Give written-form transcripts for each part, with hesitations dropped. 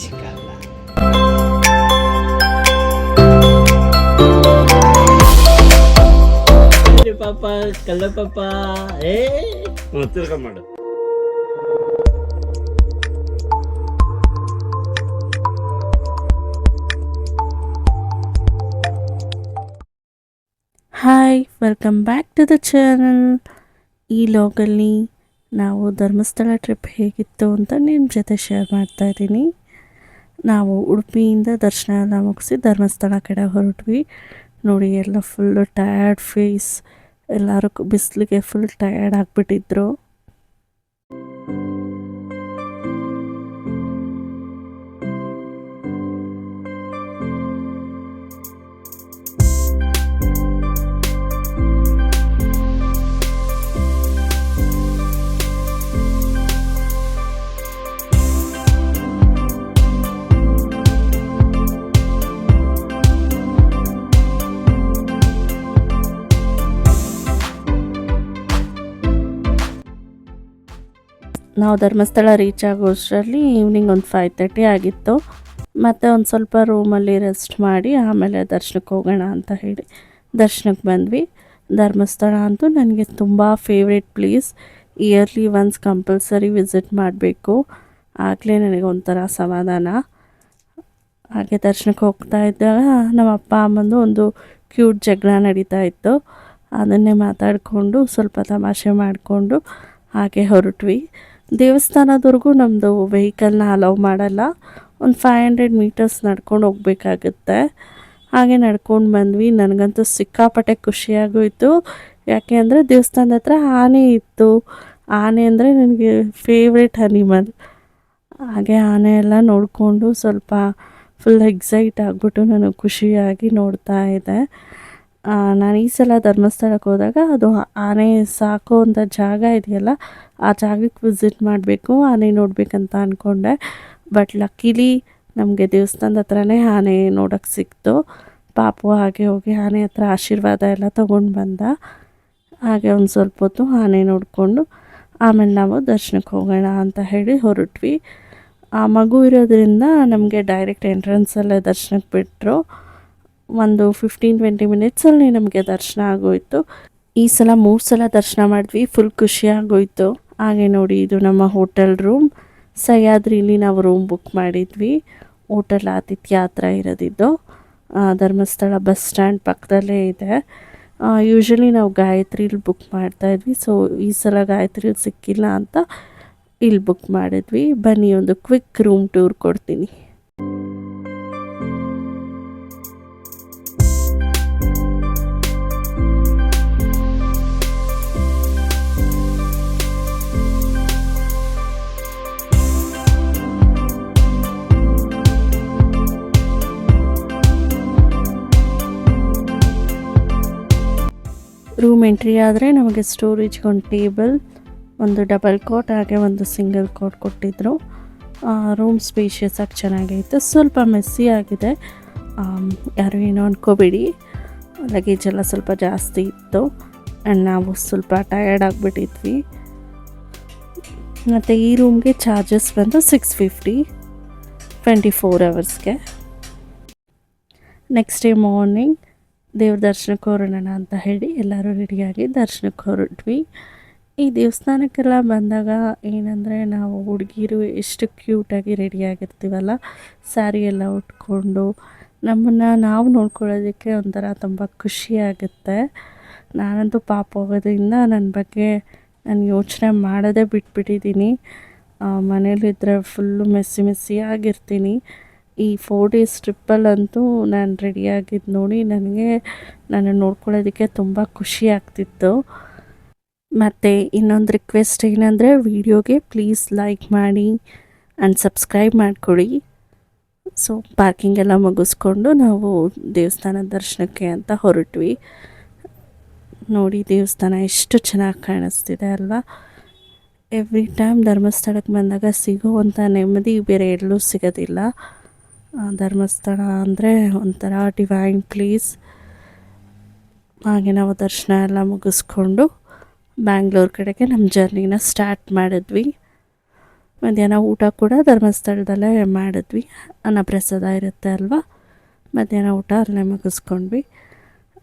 ಸಿಗಲ್ಲ. ಪಾಪ ಕಲ್ಲ ಪಾಪ ತಿರ್ಗ ಮಾಡು. Hi, welcome back to the channel. ಈ ಲಾಗಲ್ಲಿ ನಾವು ಧರ್ಮಸ್ಥಳ ಟ್ರಿಪ್ ಹೇಗಿತ್ತು ಅಂತ ನಿಮ್ಮ ಜೊತೆ ಶೇರ್ ಮಾಡ್ತಾ ಇದ್ದೀನಿ. ನಾವು ಉಡುಪಿಯಿಂದ ದರ್ಶನ ಎಲ್ಲ ಮುಗಿಸಿ ಧರ್ಮಸ್ಥಳ ಕಡೆ ಹೊರಟ್ವಿ. ನೋಡಿ, ಎಲ್ಲ ಫುಲ್ಲು ಟಯರ್ಡ್ ಫೇಸ್, ಎಲ್ಲರೂ ಬಿಸಿಲಿಗೆ ಫುಲ್ ಟಯರ್ಡ್ ಆಗಿಬಿಟ್ಟಿದ್ರು. ನಾವು ಧರ್ಮಸ್ಥಳ ರೀಚ್ ಆಗೋಷ್ಟರಲ್ಲಿ ಈವ್ನಿಂಗ್ ಒಂದು 5:30 ಆಗಿತ್ತು. ಮತ್ತು ಒಂದು ಸ್ವಲ್ಪ ರೂಮಲ್ಲಿ ರೆಸ್ಟ್ ಮಾಡಿ ಆಮೇಲೆ ದರ್ಶನಕ್ಕೆ ಹೋಗೋಣ ಅಂತ ಹೇಳಿ ದರ್ಶನಕ್ಕೆ ಬಂದ್ವಿ. ಧರ್ಮಸ್ಥಳ ಅಂತೂ ನನಗೆ ತುಂಬ favourite place. Yearly once compulsory visit ಮಾಡಬೇಕು, ಆಗಲೇ ನನಗೆ ಒಂಥರ ಸಮಾಧಾನ. ಹಾಗೆ ದರ್ಶನಕ್ಕೆ ಹೋಗ್ತಾ ಇದ್ದಾಗ ನಮ್ಮ ಅಪ್ಪ ಅಮ್ಮಂದು ಒಂದು ಕ್ಯೂಟ್ ಜಗಳ ನಡೀತಾ ಇತ್ತು. ಅದನ್ನೇ ಮಾತಾಡಿಕೊಂಡು ಸ್ವಲ್ಪ ತಮಾಷೆ ಮಾಡಿಕೊಂಡು ಹಾಗೆ ಹೊರಟ್ವಿ. ದೇವಸ್ಥಾನದವರೆಗೂ ನಮ್ಮದು ವೆಹಿಕಲ್ನ ಅಲೌ ಮಾಡಲ್ಲ. ಒಂದು 500 ಮೀಟರ್ಸ್ ನಡ್ಕೊಂಡು ಹೋಗ್ಬೇಕಾಗುತ್ತೆ. ಹಾಗೆ ನಡ್ಕೊಂಡು ಬಂದ್ವಿ. ನನಗಂತೂ ಸಿಕ್ಕಾಪಟ್ಟೆ ಖುಷಿಯಾಗೋಯಿತು. ಯಾಕೆ ಅಂದರೆ ದೇವಸ್ಥಾನದ ಹತ್ರ ಆನೆ ಇತ್ತು. ಆನೆ ಅಂದರೆ ನನಗೆ ಫೇವ್ರೇಟ್ ಅನಿಮಲ್. ಹಾಗೆ ಆನೆ ಎಲ್ಲ ನೋಡಿಕೊಂಡು ಸ್ವಲ್ಪ ಫುಲ್ ಎಕ್ಸೈಟ್ ಆಗಿಬಿಟ್ಟು ನಾನು ಖುಷಿಯಾಗಿ ನೋಡ್ತಾ ಇದ್ದೆ. ನಾನು ಈ ಸಲ ಧರ್ಮಸ್ಥಳಕ್ಕೆ ಹೋದಾಗ ಅದು ಆನೆ ಸಾಕುವಂಥ ಜಾಗ ಇದೆಯಲ್ಲ, ಆ ಜಾಗಕ್ಕೆ ವಿಸಿಟ್ ಮಾಡಬೇಕು, ಆನೆ ನೋಡಬೇಕಂತ ಅಂದ್ಕೊಂಡೆ. ಬಟ್ ಲಕ್ಕಿಲಿ ನಮಗೆ ದೇವಸ್ಥಾನದ ಹತ್ರನೇ ಆನೆ ನೋಡೋಕ್ಕೆ ಸಿಕ್ತು. ಪಾಪು ಹಾಗೆ ಹೋಗಿ ಆನೆ ಹತ್ರ ಆಶೀರ್ವಾದ ಎಲ್ಲ ತೊಗೊಂಡು ಬಂದ. ಹಾಗೆ ಒಂದು ಸ್ವಲ್ಪ ಹೊತ್ತು ಆನೆ ನೋಡಿಕೊಂಡು ಆಮೇಲೆ ನಾವು ದರ್ಶನಕ್ಕೆ ಹೋಗೋಣ ಅಂತ ಹೇಳಿ ಹೊರಟ್ವಿ. ಆ ಮಗು ಇರೋದ್ರಿಂದ ನಮಗೆ ಡೈರೆಕ್ಟ್ ಎಂಟ್ರೆನ್ಸಲ್ಲೇ ದರ್ಶನಕ್ಕೆ ಬಿಟ್ಟರು. ಒಂದು 15-20 ಮಿನಿಟ್ಸಲ್ಲಿ ನಮಗೆ ದರ್ಶನ ಆಗೋಯಿತು. ಈ ಸಲ 3 ಸಲ ದರ್ಶನ ಮಾಡಿದ್ವಿ. ಫುಲ್ ಖುಷಿಯಾಗೋಯಿತು. ಹಾಗೆ ನೋಡಿ, ಇದು ನಮ್ಮ ಹೋಟೆಲ್ ರೂಮ್. ಸಹ್ಯಾದ್ರಿಲಿ ನಾವು ರೂಮ್ ಬುಕ್ ಮಾಡಿದ್ವಿ. ಹೋಟೆಲ್ ಆತಿಥ್ಯ ಹತ್ರ ಇರೋದಿದ್ದು. ಧರ್ಮಸ್ಥಳ ಬಸ್ ಸ್ಟ್ಯಾಂಡ್ ಪಕ್ಕದಲ್ಲೇ ಇದೆ. ಯೂಶ್ವಲಿ ನಾವು ಗಾಯತ್ರಿಲಿ ಬುಕ್ ಮಾಡ್ತಾಯಿದ್ವಿ. ಸೊ ಈ ಸಲ ಗಾಯತ್ರಿಲಿ ಸಿಕ್ಕಿಲ್ಲ ಅಂತ ಇಲ್ಲಿ ಬುಕ್ ಮಾಡಿದ್ವಿ. ಬನ್ನಿ, ಒಂದು ಕ್ವಿಕ್ ರೂಮ್ ಟೂರ್ ಕೊಡ್ತೀನಿ. ರೂಮ್ ಎಂಟ್ರಿ ಆದರೆ ನಮಗೆ ಸ್ಟೋರೇಜ್ಗೆ ಒಂದು ಟೇಬಲ್, ಒಂದು ಡಬಲ್ ಕಾಟ್, ಹಾಗೆ ಒಂದು ಸಿಂಗಲ್ ಕಾಟ್ ಕೊಟ್ಟಿದ್ದರು. ರೂಮ್ ಸ್ಪೇಷಿಯಸ್ ಆಗಿ ಚೆನ್ನಾಗಿತ್ತು. ಸ್ವಲ್ಪ ಮೆಸ್ಸಿ ಆಗಿದೆ, ಯಾರು ಏನೋ ಅಂದ್ಕೋಬೇಡಿ. ಲಗೇಜ್ ಎಲ್ಲ ಸ್ವಲ್ಪ ಜಾಸ್ತಿ ಇತ್ತು ಆ್ಯಂಡ್ ನಾವು ಸ್ವಲ್ಪ ಟಯರ್ಡ್ ಆಗಿಬಿಟ್ಟಿದ್ವಿ. ಮತ್ತು ಈ ರೂಮ್ಗೆ ಚಾರ್ಜಸ್ ಬಂದು 650 24 ಅವರ್ಸ್ಗೆ. ನೆಕ್ಸ್ಟ್ ಡೇ ಮಾರ್ನಿಂಗ್ ದೇವ್ರ ದರ್ಶನಕ್ಕೆ ಹೊರಡೋಣ ಅಂತ ಹೇಳಿ ಎಲ್ಲರೂ ರೆಡಿಯಾಗಿ ದರ್ಶನಕ್ಕೆ ಹೊರಟ್ವಿ. ಈ ದೇವಸ್ಥಾನಕ್ಕೆಲ್ಲ ಬಂದಾಗ ಏನಂದರೆ, ನಾವು ಹುಡುಗಿರು ಎಷ್ಟು ಕ್ಯೂಟಾಗಿ ರೆಡಿಯಾಗಿರ್ತೀವಲ್ಲ, ಸ್ಯಾರಿ ಎಲ್ಲ ಉಟ್ಕೊಂಡು ನಮ್ಮನ್ನು ನಾವು ನೋಡ್ಕೊಳ್ಳೋದಕ್ಕೆ ಒಂಥರ ತುಂಬ ಖುಷಿಯಾಗುತ್ತೆ. ನಾನಂತೂ ಪಾಪ ಹೋಗೋದ್ರಿಂದ ನನ್ನ ಬಗ್ಗೆ ನಾನು ಯೋಚನೆ ಮಾಡೋದೇ ಬಿಟ್ಬಿಟ್ಟಿದ್ದೀನಿ. ಮನೇಲಿದ್ದರೆ ಫುಲ್ಲು ಮೆಸ್ಸಿಯಾಗಿರ್ತೀನಿ. ಈ 4 ಡೇಸ್ ಟ್ರಿಪ್ಪಲ್ಲಂತೂ ನಾನು ರೆಡಿಯಾಗಿದ್ದು ನೋಡಿ ನನಗೆ ನಾನು ನೋಡ್ಕೊಳ್ಳೋದಕ್ಕೆ ತುಂಬ ಖುಷಿ ಆಗ್ತಿತ್ತು. ಮತ್ತು ಇನ್ನೊಂದು ರಿಕ್ವೆಸ್ಟ್ ಏನಂದರೆ, ವಿಡಿಯೋಗೆ ಪ್ಲೀಸ್ ಲೈಕ್ ಮಾಡಿ ಆ್ಯಂಡ್ ಸಬ್ಸ್ಕ್ರೈಬ್ ಮಾಡಿಕೊಡಿ. ಸೊ ಪಾರ್ಕಿಂಗ್ ಎಲ್ಲ ಮುಗಿಸ್ಕೊಂಡು ನಾವು ದೇವಸ್ಥಾನದ ದರ್ಶನಕ್ಕೆ ಅಂತ ಹೊರಟ್ವಿ. ನೋಡಿ, ದೇವಸ್ಥಾನ ಎಷ್ಟು ಚೆನ್ನಾಗಿ ಕಾಣಿಸ್ತಿದೆ ಅಲ್ವಾ. ಎವ್ರಿ ಟೈಮ್ ಧರ್ಮಸ್ಥಳಕ್ಕೆ ಬಂದಾಗ ಸಿಗೋವಂಥ ನೆಮ್ಮದಿ ಬೇರೆ ಎಲ್ಲೂ ಸಿಗೋದಿಲ್ಲ. ಧರ್ಮಸ್ಥಳ ಅಂದರೆ ಒಂಥರ ಡಿವೈನ್ ಪ್ಲೇಸ್. ಹಾಗೆ ನಾವು ದರ್ಶನ ಎಲ್ಲ ಮುಗಿಸ್ಕೊಂಡು ಬ್ಯಾಂಗ್ಳೂರ್ ಕಡೆಗೆ ನಮ್ಮ ಜರ್ನಿನ ಸ್ಟಾರ್ಟ್ ಮಾಡಿದ್ವಿ. ಮಧ್ಯಾಹ್ನ ಊಟ ಕೂಡ ಧರ್ಮಸ್ಥಳದಲ್ಲೇ ಮಾಡಿದ್ವಿ. ಅನ್ನಪ್ರಸಾದ ಇರುತ್ತೆ ಅಲ್ವಾ, ಮಧ್ಯಾಹ್ನ ಊಟ ಅಲ್ಲೇ ಮುಗಿಸ್ಕೊಂಡ್ವಿ.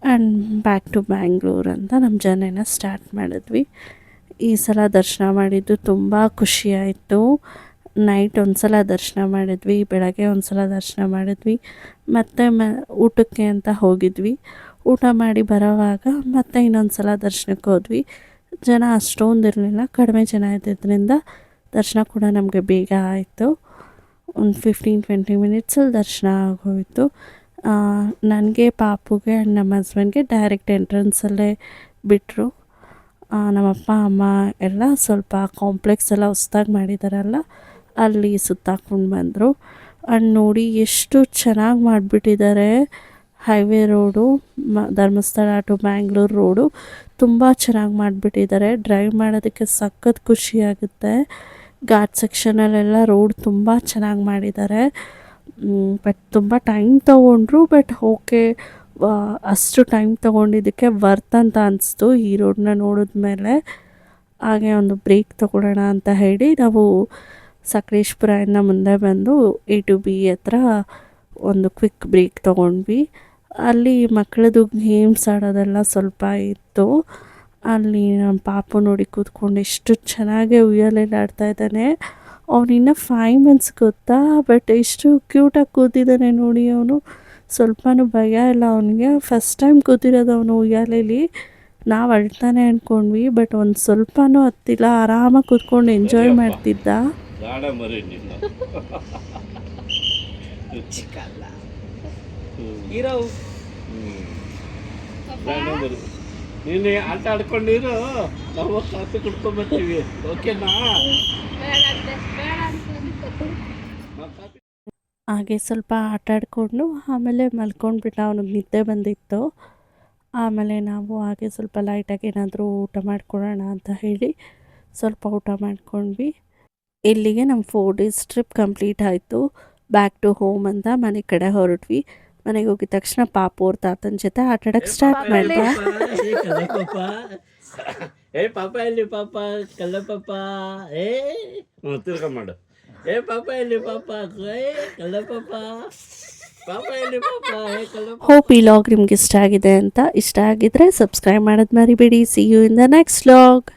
ಆ್ಯಂಡ್ ಬ್ಯಾಕ್ ಟು ಬ್ಯಾಂಗ್ಳೂರ್ ಅಂತ ನಮ್ಮ ಜರ್ನಿನ ಸ್ಟಾರ್ಟ್ ಮಾಡಿದ್ವಿ. ಈ ಸಲ ದರ್ಶನ ಮಾಡಿದ್ದು ತುಂಬ ಖುಷಿಯಾಯಿತು. ನೈಟ್ ಒಂದು ಸಲ ದರ್ಶನ ಮಾಡಿದ್ವಿ, ಬೆಳಗ್ಗೆ ಒಂದು ಸಲ ದರ್ಶನ ಮಾಡಿದ್ವಿ, ಮತ್ತು ಊಟಕ್ಕೆ ಅಂತ ಹೋಗಿದ್ವಿ. ಊಟ ಮಾಡಿ ಬರೋವಾಗ ಮತ್ತೆ ಇನ್ನೊಂದು ಸಲ ದರ್ಶನಕ್ಕೆ ಹೋದ್ವಿ. ಜನ ಅಷ್ಟೊಂದು ಇರಲಿಲ್ಲ, ಕಡಿಮೆ ಜನ ಇದ್ದಿದ್ದರಿಂದ ದರ್ಶನ ಕೂಡ ನಮಗೆ ಬೇಗ ಆಯಿತು. ಒಂದು 15-20 ಮಿನಿಟ್ಸಲ್ಲಿ ದರ್ಶನ ಆಗೋಯಿತು. ನನಗೆ, ಪಾಪುಗೆ ಆ್ಯಂಡ್ ನಮ್ಮ ಹಸ್ಬೆಂಡ್ಗೆ ಡೈರೆಕ್ಟ್ ಎಂಟ್ರೆನ್ಸಲ್ಲೇ ಬಿಟ್ಟರು. ನಮ್ಮ ಅಪ್ಪ ಅಮ್ಮ ಎಲ್ಲ ಸ್ವಲ್ಪ ಕಾಂಪ್ಲೆಕ್ಸ್ ಎಲ್ಲ ಹೊಸ್ದಾಗಿ ಮಾಡಿದಾರಲ್ಲ, ಅಲ್ಲಿ ಸುತ್ತಾಕೊಂಡು ಬಂದರು. ಆ್ಯಂಡ್ ನೋಡಿ ಎಷ್ಟು ಚೆನ್ನಾಗಿ ಮಾಡಿಬಿಟ್ಟಿದ್ದಾರೆ. Highway road, Dharmasthala to Bangalore road ತುಂಬ ಚೆನ್ನಾಗಿ ಮಾಡಿಬಿಟ್ಟಿದ್ದಾರೆ. ಡ್ರೈವ್ ಮಾಡೋದಕ್ಕೆ ಸಖತ್ ಖುಷಿಯಾಗುತ್ತೆ. ಘಾಟ್ ಸೆಕ್ಷನಲ್ಲೆಲ್ಲ ರೋಡ್ ತುಂಬ ಚೆನ್ನಾಗಿ ಮಾಡಿದ್ದಾರೆ. ಬಟ್ ತುಂಬ ಟೈಮ್ ತೊಗೊಂಡ್ರು, ಬಟ್ ಓಕೆ, ಅಷ್ಟು ಟೈಮ್ ತೊಗೊಂಡಿದ್ದಕ್ಕೆ ವರ್ತ್ ಅಂತ ಅನಿಸ್ತು ಈ ರೋಡನ್ನ ನೋಡಿದ್ಮೇಲೆ. ಹಾಗೆ ಒಂದು ಬ್ರೇಕ್ ತೊಗೊಳ್ಳೋಣ ಅಂತ ಹೇಳಿ ನಾವು ಸಕಲೇಶ್ಪುರದಿಂದ ಮುಂದೆ ಬಂದು A-B ಹತ್ರ ಒಂದು ಕ್ವಿಕ್ ಬ್ರೇಕ್ ತೊಗೊಂಡ್ವಿ. ಅಲ್ಲಿ ಮಕ್ಕಳದು ಗೇಮ್ಸ್ ಆಡೋದೆಲ್ಲ ಸ್ವಲ್ಪ ಇತ್ತು. ಅಲ್ಲಿ ನಮ್ಮ ಪಾಪು ನೋಡಿ ಕೂತ್ಕೊಂಡು ಎಷ್ಟು ಚೆನ್ನಾಗಿ ಉಯ್ಯಾಲೆಲ್ಲ ಆಡ್ತಾ ಇದ್ದಾನೆ. ಅವನಿನ್ನ 5 ಮಂತ್ಸ್ ಗೊತ್ತಾ, ಬಟ್ ಎಷ್ಟು ಕ್ಯೂಟಾಗಿ ಕೂತಿದ್ದಾನೆ ನೋಡಿ. ಅವನು ಸ್ವಲ್ಪನೂ ಭಯ ಇಲ್ಲ ಅವನಿಗೆ. ಫಸ್ಟ್ ಟೈಮ್ ಕೂತಿರೋದು ಅವನು ಉಯ್ಯಾಲೆಯಲ್ಲಿ. ನಾವು ಅಳ್ತಾನೆ ಅಂದ್ಕೊಂಡ್ವಿ, ಬಟ್ ಒಂದು ಸ್ವಲ್ಪನೂ ಹತ್ತಿಲ್ಲ, ಆರಾಮಾಗಿ ಕೂತ್ಕೊಂಡು ಎಂಜಾಯ್ ಮಾಡ್ತಿದ್ದ. ನೀನು ಆಟ ಆಡ್ಕೊಂಡಿರು, ನಾವು ಕಾಫಿ ಕುಡ್ಕೊಂಡ್ಬರ್ತೀವಿ, ಓಕೆನಾ? ಹಾಗೆ ಸ್ವಲ್ಪ ಆಟ ಆಡಿಕೊಂಡು ಆಮೇಲೆ ಮಲ್ಕೊಂಡ್ಬಿಟ್ಟ. ಅವನಿಗೆ ನಿದ್ದೆ ಬಂದಿತ್ತು. ಆಮೇಲೆ ನಾವು ಹಾಗೆ ಸ್ವಲ್ಪ ಲೈಟಾಗಿ ಏನಾದರೂ ಊಟ ಮಾಡ್ಕೊಳ್ಳೋಣ ಅಂತ ಹೇಳಿ ಸ್ವಲ್ಪ ಊಟ ಮಾಡ್ಕೊಂಡ್ವಿ. ಇಲ್ಲಿಗೆ ನಮ್ಮ 4 ಡೇಸ್ ಟ್ರಿಪ್ ಕಂಪ್ಲೀಟ್ ಆಯಿತು. ಬ್ಯಾಕ್ ಟು ಹೋಮ್ ಅಂತ ಮನೆ ಕಡೆ ಹೊರಟ್ವಿ. ಮನೆಗೆ ಹೋಗಿದ ತಕ್ಷಣ ಪಾಪು ಅವ್ರ ತಾತನ ಜೊತೆ ಆಟ ಆಡೋಕ್ಕೆ ಸ್ಟಾರ್ಟ್ ಮಾಡಿದೆ. ಏ ಪಾಪ ಎಲ್ಲಿ ಪಾಪ, ಕಲ್ಲ ಪಾಪ, ತಿರ್ಗ ಮಾಡು. ಏ ಪಾಪ ಎಲ್ಲಿ ಪಾಪ, ಕಲ್ಲ ಪಾಪ, ಪಾಪ ಎಲ್ಲಿ ಪಾಪ, ಕಲ್ಲ. ಹೋಪ್ ಈ ಲಾಗ್ ನಿಮ್ಗೆ ಇಷ್ಟ ಆಗಿದೆ ಅಂತ. ಇಷ್ಟ ಆಗಿದ್ರೆ ಸಬ್ಸ್ಕ್ರೈಬ್ ಮಾಡೋದು ಮರಿಬೇಡಿ. See you in the next log.